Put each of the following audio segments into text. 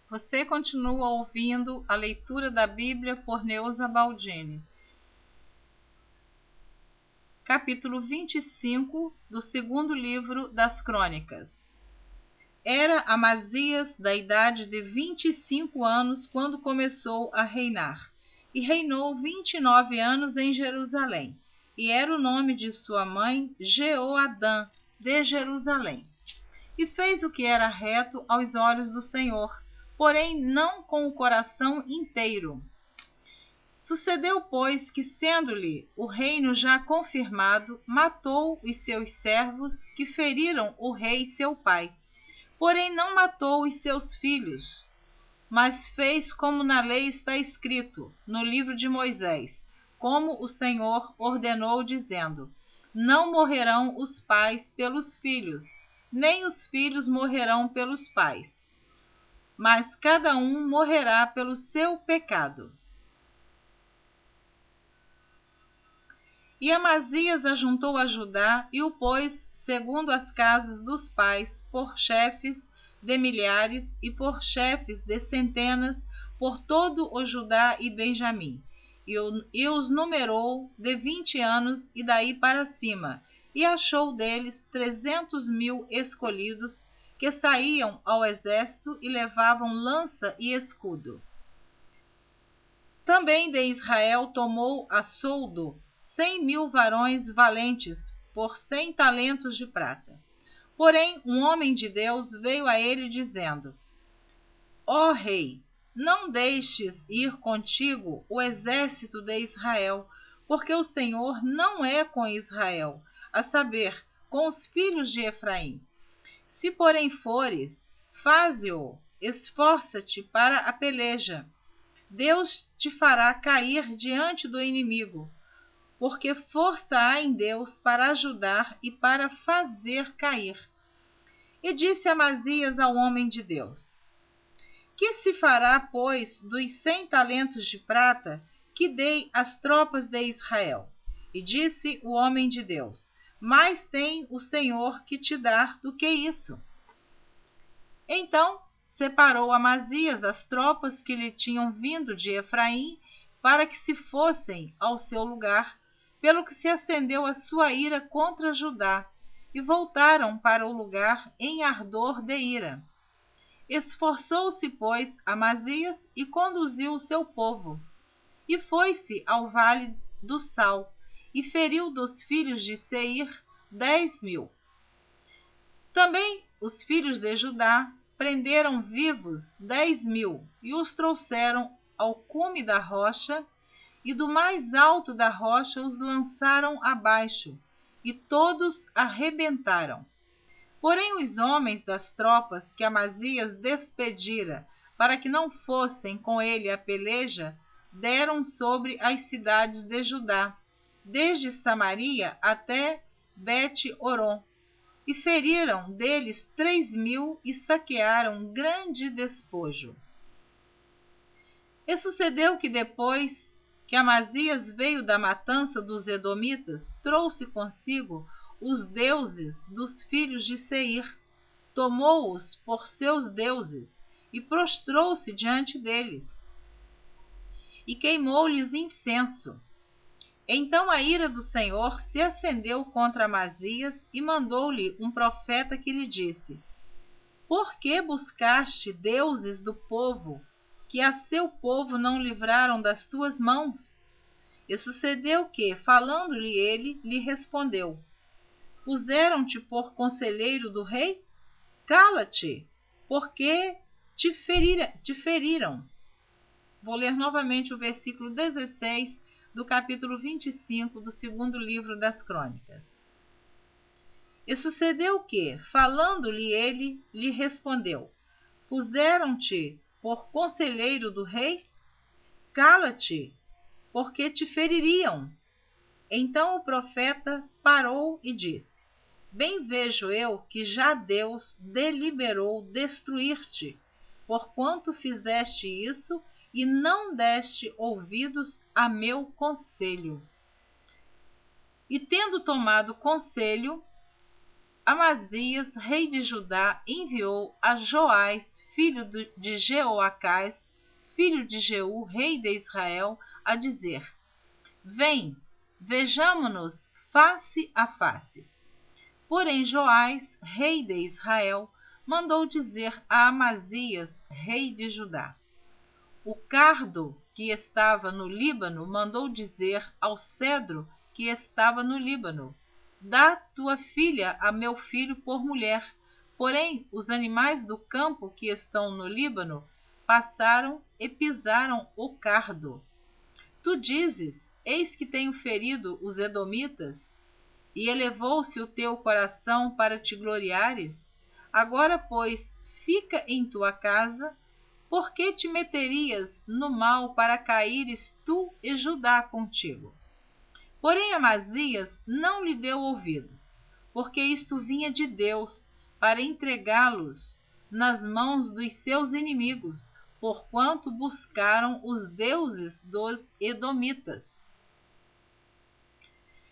Você continua ouvindo a leitura da Bíblia por Neuza Baldini. Capítulo 25 do segundo livro das Crônicas. Era Amazias da idade de 25 anos quando começou a reinar, e reinou 29 anos em Jerusalém, e era o nome de sua mãe Jeoadã, de Jerusalém. E fez o que era reto aos olhos do Senhor, porém não com o coração inteiro. Sucedeu, pois, que, sendo-lhe o reino já confirmado, matou os seus servos que feriram o rei seu pai. Porém não matou os seus filhos, mas fez como na lei está escrito, no livro de Moisés, como o Senhor ordenou, dizendo: não morrerão os pais pelos filhos, nem os filhos morrerão pelos pais, mas cada um morrerá pelo seu pecado. E Amazias ajuntou a Judá e o pôs, segundo as casas dos pais, por chefes de milhares e por chefes de centenas, por todo o Judá e Benjamim. E os numerou de 20 anos e daí para cima, e achou deles 300.000 escolhidos, que saíam ao exército e levavam lança e escudo. Também de Israel tomou a soldo 100.000 varões valentes, por 100 talentos de prata. Porém, um homem de Deus veio a ele dizendo: ó rei, não deixes ir contigo o exército de Israel, porque o Senhor não é com Israel, a saber, com os filhos de Efraim. Se porém fores, faze-o, esforça-te para a peleja. Deus te fará cair diante do inimigo, porque força há em Deus para ajudar e para fazer cair. E disse Amazias ao homem de Deus: que se fará, pois, dos 100 talentos de prata que dei às tropas de Israel? E disse o homem de Deus: mais tem o Senhor que te dar do que isso. Então separou Amazias as tropas que lhe tinham vindo de Efraim, para que se fossem ao seu lugar, pelo que se acendeu a sua ira contra Judá, e voltaram para o lugar em ardor de ira. Esforçou-se, pois, Amazias e conduziu o seu povo, e foi-se ao vale do Sal, e feriu dos filhos de Seir 10.000. Também os filhos de Judá prenderam vivos 10.000 e os trouxeram ao cume da rocha, e do mais alto da rocha os lançaram abaixo, e todos arrebentaram. Porém os homens das tropas que Amazias despedira, para que não fossem com ele à peleja, deram sobre as cidades de Judá, desde Samaria até Bet-Horon, e feriram deles 3.000 e saquearam grande despojo. E sucedeu que depois que Amazias veio da matança dos edomitas, trouxe consigo os deuses dos filhos de Seir, tomou-os por seus deuses e prostrou-se diante deles, e queimou-lhes incenso. Então a ira do Senhor se acendeu contra Amazias e mandou-lhe um profeta que lhe disse: por que buscaste deuses do povo, que a seu povo não livraram das tuas mãos? E sucedeu que, falando-lhe ele, lhe respondeu: puseram-te por conselheiro do rei? Cala-te, porque te feriram. Vou ler novamente o versículo 16 do capítulo 25 do segundo livro das Crônicas. E sucedeu que, falando-lhe ele, lhe respondeu: puseram-te por conselheiro do rei? Cala-te, porque te feririam. Então o profeta parou e disse: bem vejo eu que já Deus deliberou destruir-te, porquanto fizeste isso e não deste ouvidos a meu conselho. E tendo tomado conselho, Amazias, rei de Judá, enviou a Joás, filho de Jeoacás, filho de Jeú, rei de Israel, a dizer: Vem, vejamo-nos face a face. Porém Joás, rei de Israel, mandou dizer a Amazias, rei de Judá: O cardo que estava no Líbano mandou dizer ao cedro que estava no Líbano: Dá tua filha a meu filho por mulher. Porém, os animais do campo que estão no Líbano passaram e pisaram o cardo. Tu dizes: Eis que tenho ferido os edomitas, e elevou-se o teu coração para te gloriares? Agora, pois, fica em tua casa. Por que te meterias no mal para caíres tu e Judá contigo? Porém Amazias não lhe deu ouvidos, porque isto vinha de Deus, para entregá-los nas mãos dos seus inimigos, porquanto buscaram os deuses dos edomitas.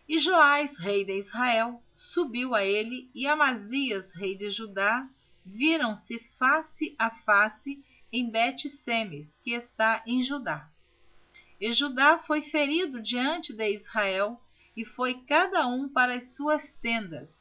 E Joás, rei de Israel, subiu a ele, e Amazias, rei de Judá, viram-se face a face em Bet-Semes, que está em Judá. E Judá foi ferido diante de Israel, e foi cada um para as suas tendas.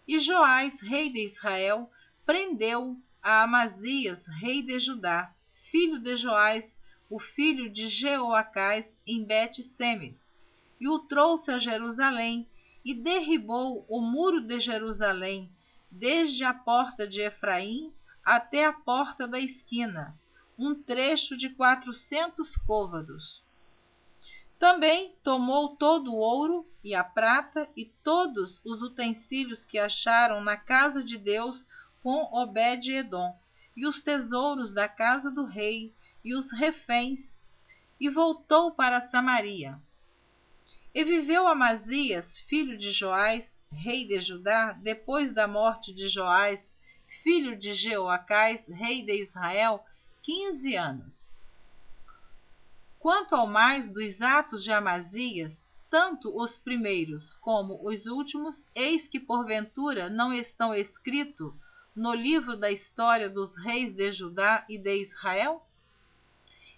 E Joás, rei de Israel, prendeu a Amazias, rei de Judá, filho de Joás, o filho de Jeoacás, em Bet-Semes, e o trouxe a Jerusalém, e derribou o muro de Jerusalém, desde a porta de Efraim até a porta da esquina, um trecho de 400 côvados. Também tomou todo o ouro e a prata e todos os utensílios que acharam na casa de Deus com Obed-edom, e os tesouros da casa do rei e os reféns, e voltou para Samaria. E viveu Amazias, filho de Joás, rei de Judá, depois da morte de Joás, filho de Jeoacás, rei de Israel, 15 anos. Quanto ao mais dos atos de Amazias, tanto os primeiros como os últimos, eis que porventura não estão escritos no livro da história dos reis de Judá e de Israel?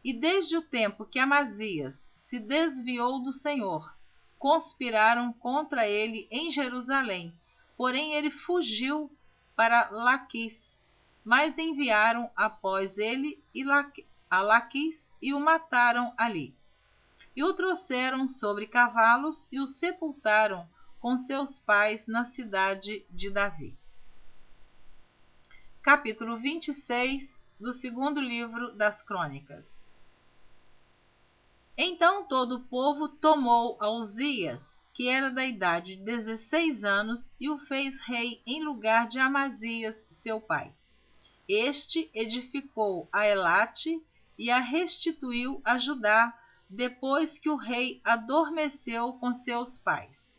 E desde o tempo que Amazias se desviou do Senhor, conspiraram contra ele em Jerusalém, porém ele fugiu para Laquis, mas enviaram após ele a Laquis e o mataram ali. E o trouxeram sobre cavalos e o sepultaram com seus pais na cidade de Davi. Capítulo 26 do segundo livro das Crônicas. Então todo o povo tomou a Uzias, que era da idade de 16 anos, e o fez rei em lugar de Amazias, seu pai. Este edificou a Elate e a restituiu a Judá, depois que o rei adormeceu com seus pais.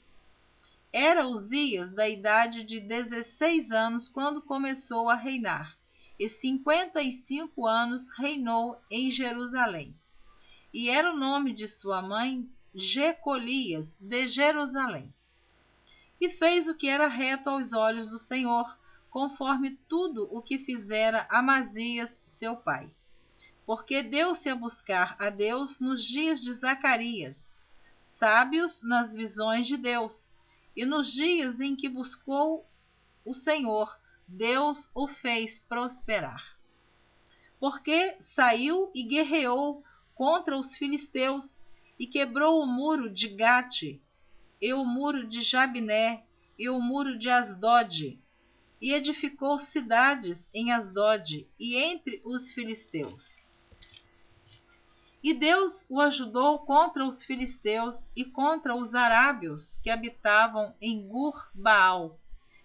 Era Uzias da idade de 16 anos quando começou a reinar, e 55 anos reinou em Jerusalém. E era o nome de sua mãe Jecolias, de Jerusalém. E fez o que era reto aos olhos do Senhor, conforme tudo o que fizera Amazias, seu pai. Porque deu-se a buscar a Deus nos dias de Zacarias, sábios nas visões de Deus, e nos dias em que buscou o Senhor, Deus o fez prosperar. Porque saiu e guerreou contra os filisteus, e quebrou o muro de Gate, e o muro de Jabné, e o muro de Asdod, e edificou cidades em Asdod e entre os filisteus. E Deus o ajudou contra os filisteus e contra os arábios que habitavam em Gur-Baal,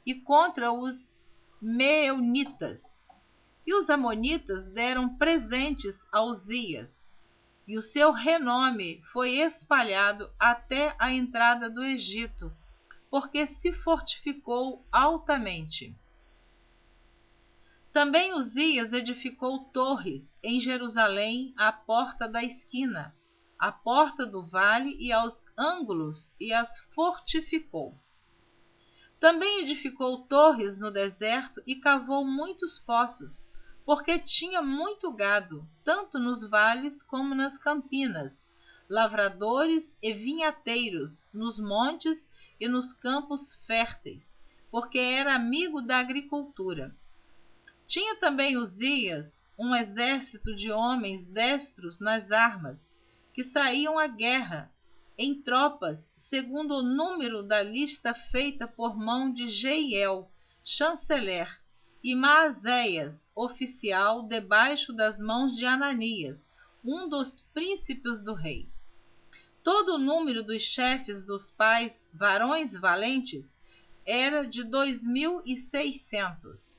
e contra os meunitas. E os amonitas deram presentes a Uzias, e o seu renome foi espalhado até a entrada do Egito, porque se fortificou altamente. Também Uzias edificou torres em Jerusalém à porta da esquina, à porta do vale e aos ângulos, e as fortificou. Também edificou torres no deserto e cavou muitos poços, porque tinha muito gado, tanto nos vales como nas campinas, lavradores e vinhateiros, nos montes e nos campos férteis, porque era amigo da agricultura. Tinha também Uzias um exército de homens destros nas armas, que saíam à guerra, em tropas, segundo o número da lista feita por mão de Jeiel, chanceler, e Maazéias, oficial, debaixo das mãos de Ananias, um dos príncipes do rei. Todo o número dos chefes dos pais, varões valentes, era de 2.600.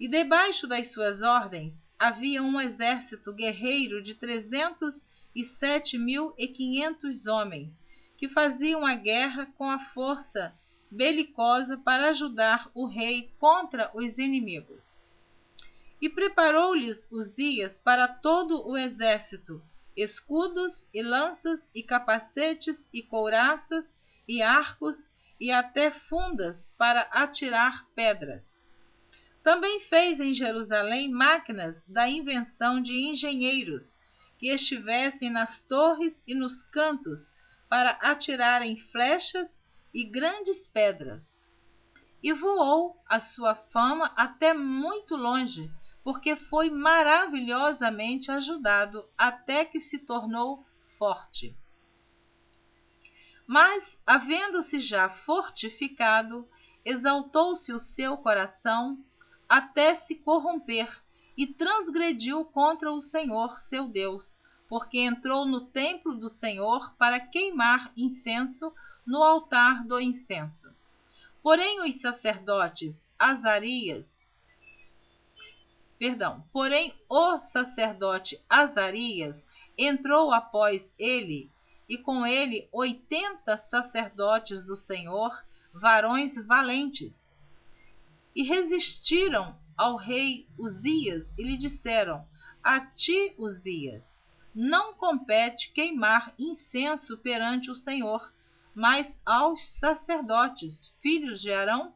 E debaixo das suas ordens havia um exército guerreiro de 307.500 homens, que faziam a guerra com a força belicosa para ajudar o rei contra os inimigos. E preparou-lhes Uzias para todo o exército escudos e lanças e capacetes e couraças e arcos e até fundas para atirar pedras. Também fez em Jerusalém máquinas da invenção de engenheiros, que estivessem nas torres e nos cantos, para atirarem flechas e grandes pedras. E voou a sua fama até muito longe, porque foi maravilhosamente ajudado até que se tornou forte. Mas, havendo-se já fortificado, exaltou-se o seu coração até se corromper, e transgrediu contra o Senhor seu Deus, porque entrou no templo do Senhor para queimar incenso no altar do incenso. Porém o sacerdote Azarias entrou após ele, e com ele 80 sacerdotes do Senhor, varões valentes. E resistiram ao rei Uzias e lhe disseram: a ti, Uzias, não compete queimar incenso perante o Senhor, mas aos sacerdotes, filhos de Arão,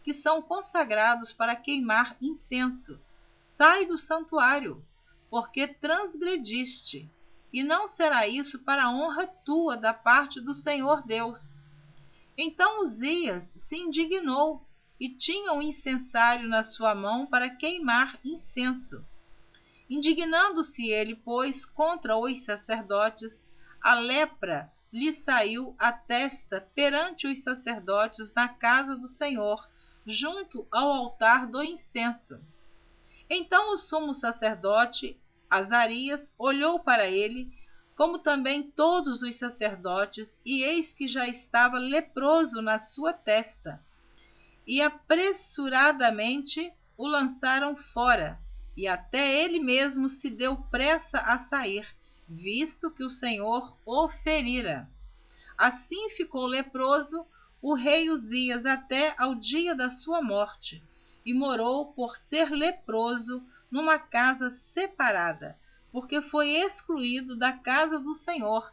que são consagrados para queimar incenso. Sai do santuário, porque transgrediste, e não será isso para a honra tua da parte do Senhor Deus. Então Uzias se indignou, e tinha um incensário na sua mão para queimar incenso. Indignando-se ele, pois, contra os sacerdotes, a lepra lhe saiu à testa perante os sacerdotes na casa do Senhor, junto ao altar do incenso. Então o sumo sacerdote Azarias olhou para ele, como também todos os sacerdotes, e eis que já estava leproso na sua testa. E apressuradamente o lançaram fora, e até ele mesmo se deu pressa a sair, visto que o Senhor o ferira. Assim ficou leproso o rei Uzias até ao dia da sua morte, e morou por ser leproso numa casa separada, porque foi excluído da casa do Senhor.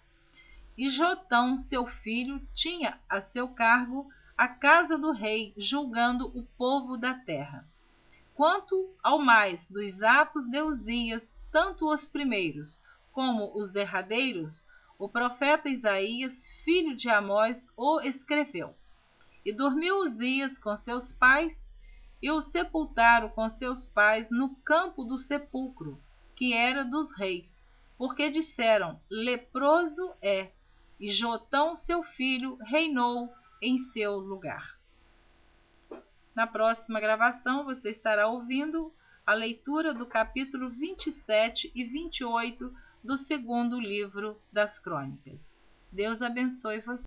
E Jotão, seu filho, tinha a seu cargo a casa do rei, julgando o povo da terra. Quanto ao mais dos atos de Uzias, tanto os primeiros como os derradeiros, o profeta Isaías, filho de Amós, o escreveu. E dormiu Uzias com seus pais, e o sepultaram com seus pais no campo do sepulcro, que era dos reis, porque disseram: leproso é, e Jotão, seu filho, reinou em seu lugar. Na próxima gravação você estará ouvindo a leitura do capítulo 27 e 28 do segundo livro das Crônicas. Deus abençoe você.